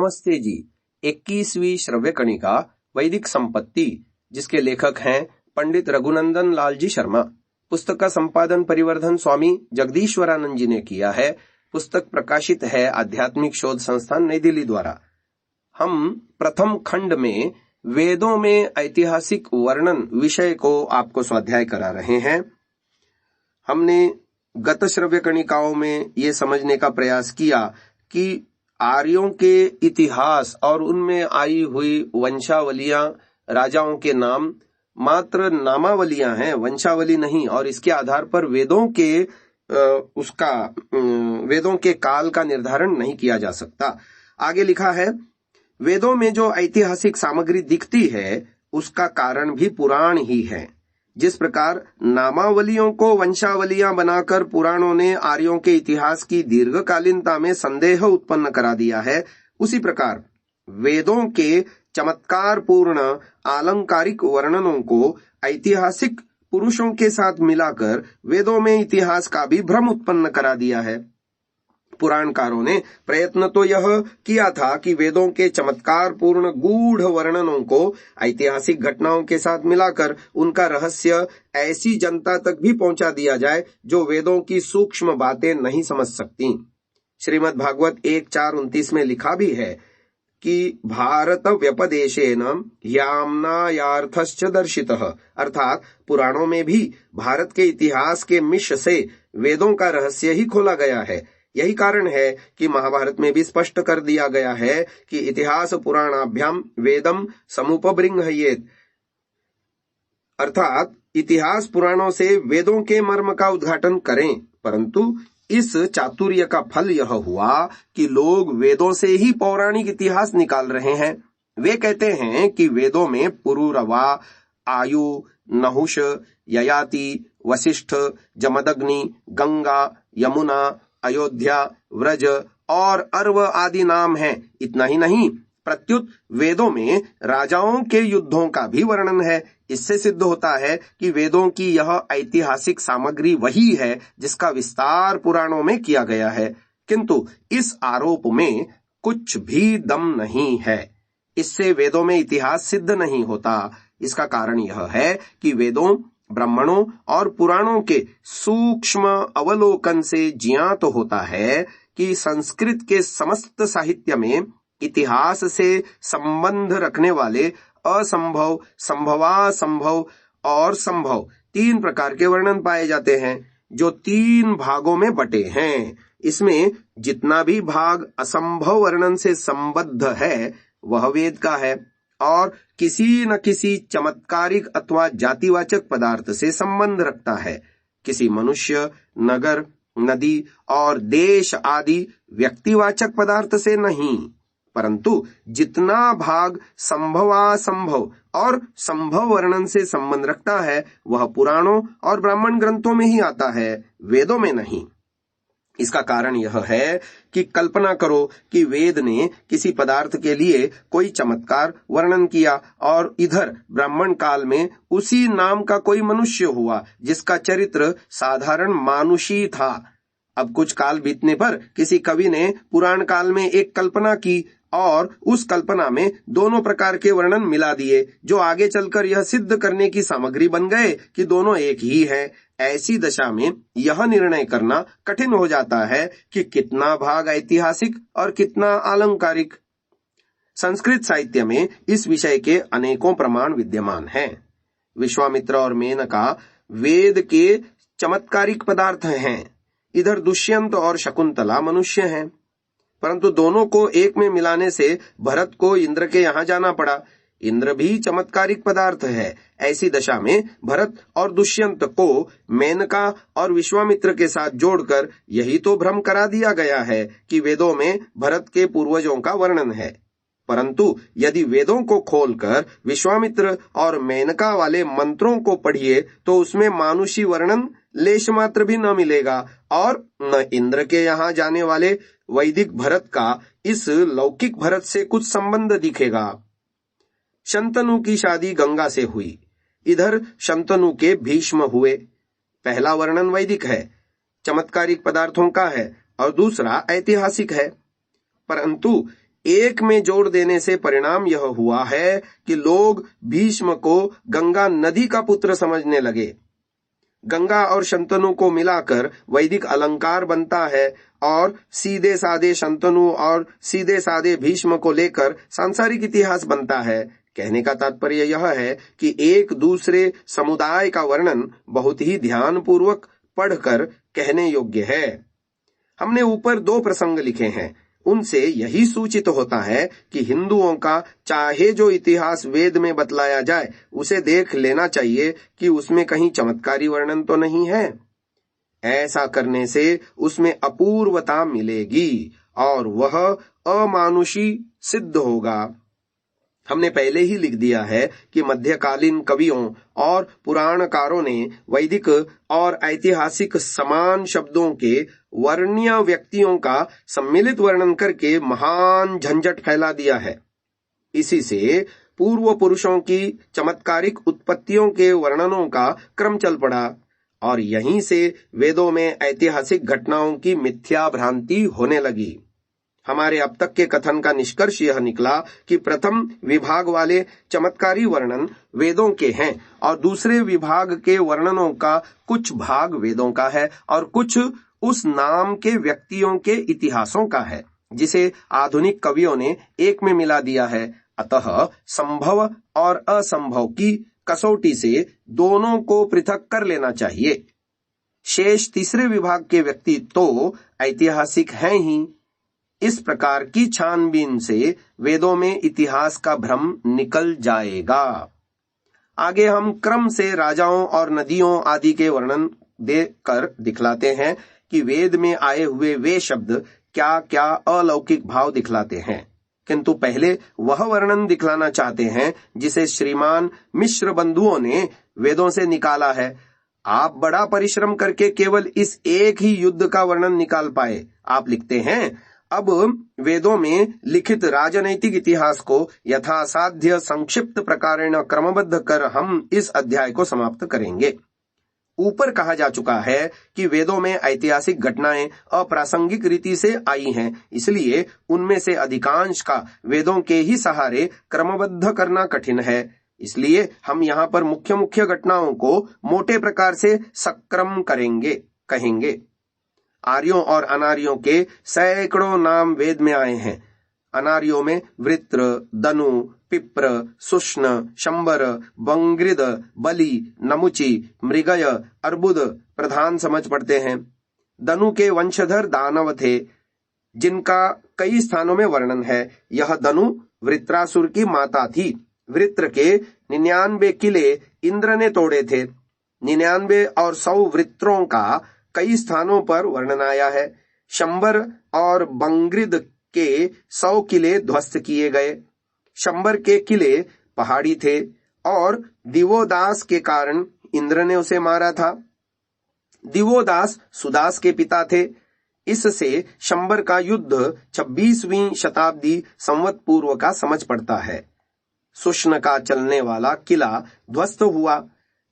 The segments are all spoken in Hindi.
नमस्ते जी। 21वीं श्रव्य कणिका वैदिक संपत्ति, जिसके लेखक हैं पंडित रघुनंदन लाल जी शर्मा। पुस्तक का संपादन परिवर्धन स्वामी जगदीश्वरानंद जी ने किया है। पुस्तक प्रकाशित है आध्यात्मिक शोध संस्थान नई दिल्ली द्वारा। हम प्रथम खंड में वेदों में ऐतिहासिक वर्णन विषय को आपको स्वाध्याय करा रहे हैं। हमने गत श्रव्य कणिकाओं में ये समझने का प्रयास किया कि आर्यों के इतिहास और उनमें आई हुई वंशावलियां, राजाओं के नाम मात्र नामावलियां हैं, वंशावली नहीं, और इसके आधार पर वेदों के काल का निर्धारण नहीं किया जा सकता। आगे लिखा है, वेदों में जो ऐतिहासिक सामग्री दिखती है उसका कारण भी पुराण ही है। जिस प्रकार नामावलियों को वंशावलियां बनाकर पुराणों ने आर्यों के इतिहास की दीर्घकालीनता में संदेह उत्पन्न करा दिया है, उसी प्रकार वेदों के चमत्कार पूर्ण आलंकारिक वर्णनों को ऐतिहासिक पुरुषों के साथ मिलाकर वेदों में इतिहास का भी भ्रम उत्पन्न करा दिया है। पुराणकारों ने प्रयत्न तो यह किया था कि वेदों के चमत्कार पूर्ण गूढ़ वर्णनों को ऐतिहासिक घटनाओं के साथ मिलाकर उनका रहस्य ऐसी जनता तक भी पहुंचा दिया जाए जो वेदों की सूक्ष्म बातें नहीं समझ सकती। श्रीमद् भागवत 1:4-29 में लिखा भी है कि भारत व्यपदेशेन ह्याम्नायार्थश्च दर्शितः, अर्थात पुराणों में भी भारत के इतिहास के मिश से वेदों का रहस्य ही खोला गया है। यही कारण है कि महाभारत में भी स्पष्ट कर दिया गया है कि इतिहास पुराणाभ्याम वेदम समुपबृंहयेत, अर्थात इतिहास पुराणों से वेदों के मर्म का उद्घाटन करें। परंतु इस चातुर्य का फल यह हुआ कि लोग वेदों से ही पौराणिक इतिहास निकाल रहे हैं। वे कहते हैं कि वेदों में पुरुरवा, आयु, नहुष, ययाति, वशिष्ठ, जमदग्नि, गंगा, यमुना, अयोध्या, व्रज और अर्व आदि नाम हैं। इतना ही नहीं, प्रत्युत वेदों में राजाओं के युद्धों का भी वर्णन है। इससे सिद्ध होता है कि वेदों की यह ऐतिहासिक सामग्री वही है जिसका विस्तार पुराणों में किया गया है। किंतु इस आरोप में कुछ भी दम नहीं है। इससे वेदों में इतिहास सिद्ध नहीं होता। इसका कारण यह है कि वेदों, ब्राह्मणों और पुराणों के सूक्ष्म अवलोकन से ज्ञात होता है कि संस्कृत के समस्त साहित्य में इतिहास से संबंध रखने वाले असंभव, संभवासंभव और संभव 3 प्रकार के वर्णन पाए जाते हैं, जो 3 भागों में बटे हैं। इसमें जितना भी भाग असंभव वर्णन से संबद्ध है वह वेद का है और किसी न किसी चमत्कारिक अथवा जातिवाचक पदार्थ से संबंध रखता है। किसी मनुष्य, नगर, नदी और देश आदि व्यक्तिवाचक पदार्थ से नहीं, परंतु जितना भाग संभवासंभव और संभव वर्णन से संबंध रखता है वह पुराणों और ब्राह्मण ग्रंथों में ही आता है, वेदों में नहीं। इसका कारण यह है कि कल्पना करो कि वेद ने किसी पदार्थ के लिए कोई चमत्कार वर्णन किया और इधर ब्राह्मण काल में उसी नाम का कोई मनुष्य हुआ जिसका चरित्र साधारण मानुषी था। अब कुछ काल बीतने पर किसी कवि ने पुराण काल में एक कल्पना की और उस कल्पना में दोनों प्रकार के वर्णन मिला दिए, जो आगे चलकर यह सिद्ध करने की सामग्री बन गए कि दोनों एक ही हैं। ऐसी दशा में यह निर्णय करना कठिन हो जाता है कि कितना भाग ऐतिहासिक और कितना आलंकारिक। संस्कृत साहित्य में इस विषय के अनेकों प्रमाण विद्यमान हैं। विश्वामित्र और मेनका वेद के चमत्कारिक पदार्थ हैं। इधर दुष्यंत और शकुंतला मनुष्य हैं, परंतु दोनों को एक में मिलाने से भरत को इंद्र के यहाँ जाना पड़ा। इंद्र भी चमत्कारिक पदार्थ है। ऐसी दशा में भरत और दुष्यंत को मेनका और विश्वामित्र के साथ जोड़कर यही तो भ्रम करा दिया गया है कि वेदों में भरत के पूर्वजों का वर्णन है। परंतु यदि वेदों को खोलकर विश्वामित्र और मेनका वाले मंत्रों को पढ़िए तो उसमें मानुषी वर्णन लेश मात्र भी न मिलेगा और न इंद्र के यहाँ जाने वाले वैदिक भरत का इस लौकिक भरत से कुछ संबंध दिखेगा। शंतनु की शादी गंगा से हुई। इधर शंतनु के भीष्म हुए। पहला वर्णन वैदिक है, चमत्कारिक पदार्थों का है, और दूसरा ऐतिहासिक है। परंतु एक में जोड़ देने से परिणाम यह हुआ है कि लोग भीष्म को गंगा नदी का पुत्र समझने लगे। गंगा और शंतनु को मिलाकर वैदिक अलंकार बनता है और सीधे साधे शंतनु और सीधे साधे भीष्म को लेकर सांसारिक इतिहास बनता है। कहने का तात्पर्य यह है कि एक दूसरे समुदाय का वर्णन बहुत ही ध्यानपूर्वक पढ़कर कहने योग्य है। हमने ऊपर 2 प्रसंग लिखे हैं, उनसे यही सूचित होता है कि हिंदुओं का चाहे जो इतिहास वेद में बतलाया जाए उसे देख लेना चाहिए कि उसमें कहीं चमत्कारी वर्णन तो नहीं है। ऐसा करने से उसमें अपूर्वता मिलेगी और वह अमानुषी सिद्ध होगा। हमने पहले ही लिख दिया है कि मध्यकालीन कवियों और पुराणकारों ने वैदिक और ऐतिहासिक समान शब्दों के वर्णीय व्यक्तियों का सम्मिलित वर्णन करके महान झंझट फैला दिया है। इसी से पूर्व पुरुषों की चमत्कारिक उत्पत्तियों के वर्णनों का क्रम चल पड़ा और यहीं से वेदों में ऐतिहासिक घटनाओं की मिथ्या भ्रांति होने लगी। हमारे अब तक के कथन का निष्कर्ष यह निकला कि प्रथम विभाग वाले चमत्कारी वर्णन वेदों के हैं और दूसरे विभाग के वर्णनों का कुछ भाग वेदों का है और कुछ उस नाम के व्यक्तियों के इतिहासों का है, जिसे आधुनिक कवियों ने एक में मिला दिया है। अतः संभव और असंभव की कसौटी से दोनों को पृथक कर लेना चाहिए। शेष तीसरे विभाग के व्यक्ति तो ऐतिहासिक हैं ही। इस प्रकार की छानबीन से वेदों में इतिहास का भ्रम निकल जाएगा। आगे हम क्रम से राजाओं और नदियों आदि के वर्णन देकर दिखलाते हैं कि वेद में आए हुए वे शब्द क्या क्या अलौकिक भाव दिखलाते हैं, किंतु पहले वह वर्णन दिखलाना चाहते हैं जिसे श्रीमान मिश्र बंधुओं ने वेदों से निकाला है। आप बड़ा परिश्रम करके केवल इस एक ही युद्ध का वर्णन निकाल पाए। आप लिखते हैं, अब वेदों में लिखित राजनैतिक इतिहास को यथासाध्य संक्षिप्त प्रकारेण क्रमबद्ध कर हम इस अध्याय को समाप्त करेंगे। ऊपर कहा जा चुका है कि वेदों में ऐतिहासिक घटनाएं अप्रासंगिक रीति से आई हैं, इसलिए उनमें से अधिकांश का वेदों के ही सहारे क्रमबद्ध करना कठिन है। इसलिए हम यहाँ पर मुख्य मुख्य घटनाओं को मोटे प्रकार से सक्रम कहेंगे। आर्यों और अनार्यों के सैकड़ों नाम वेद में आए हैं। अनार्यों में वृत्र, दनु, पिप्र, सुष्ण, शंबर, बंग्रिद, बलि, नमुचि, मृगय, अर्बुद प्रधान समझ पड़ते हैं। दनु के वंशधर दानव थे, जिनका कई स्थानों में वर्णन है। यह दनु वृत्रासुर की माता थी। वृत्र के 99 किले इंद्र ने तोड़े थे। 99 और 100 वृत्रों का कई स्थानों पर वर्णन आया है। शंबर और बंग्रिद के 100 किले ध्वस्त किए गए। शंबर के किले पहाड़ी थे और दिवोदास के कारण इंद्र ने उसे मारा था। दिवोदास सुदास के पिता थे। इससे शंबर का युद्ध 26वीं शताब्दी संवत पूर्व का समझ पड़ता है। सुष्ण का चलने वाला किला ध्वस्त हुआ।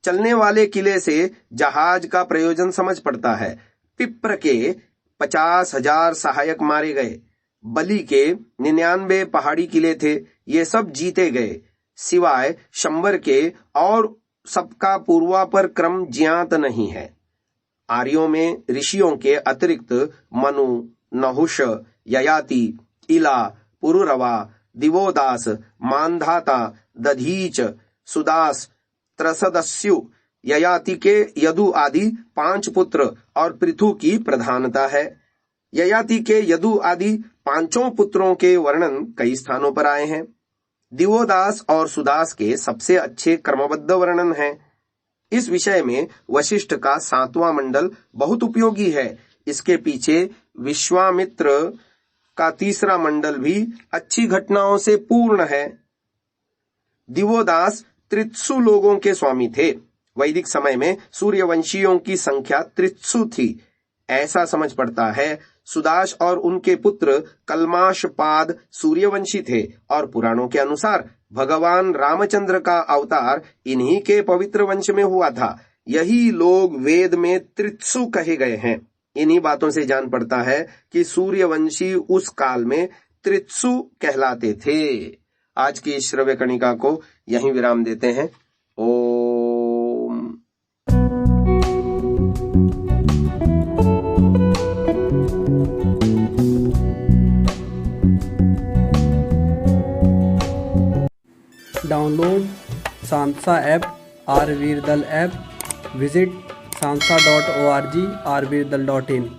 चलने वाले किले से जहाज का प्रयोजन समझ पड़ता है। पिप्र के 50,000 सहायक मारे गए। बलि के 99 पहाड़ी किले थे, ये सब जीते गए, सिवाय शंबर के, और सबका पूर्वापर क्रम ज्ञात नहीं है। आर्यों में ऋषियों के अतिरिक्त मनु, नहुष, ययाति, इला, पुरुरवा, दिवोदास, मानधाता, दधीच, सुदास, त्रसदस्यु, ययाति के यदु आदि 5 पुत्र और पृथु की प्रधानता है। ययाति के यदु आदि 5 पुत्रों के वर्णन कई स्थानों पर आए हैं। दिवोदास और सुदास के सबसे अच्छे क्रमबद्ध वर्णन हैं। इस विषय में वशिष्ठ का 7वां मंडल बहुत उपयोगी है। इसके पीछे विश्वामित्र का 3रा मंडल भी अच्छी घटनाओं से पूर्ण है। दिवोदास त्रित्सु लोगों के स्वामी थे। वैदिक समय में सूर्यवंशियों की संख्या त्रित्सु थी, ऐसा समझ पड़ता है। सुदास और उनके पुत्र कल्माशपाद सूर्यवंशी थे और पुराणों के अनुसार भगवान रामचंद्र का अवतार इन्हीं के पवित्र वंश में हुआ था। यही लोग वेद में त्रित्सु कहे गए हैं। इन्हीं बातों से जान पड़ता है कि सूर्यवंशी उस काल में त्रित्सु कहलाते थे। आज की इस श्रव्य कणिका को यहीं विराम देते हैं। Om. Download Sansa app, Rvirdal app, visit sansa.org, rvirdal.in।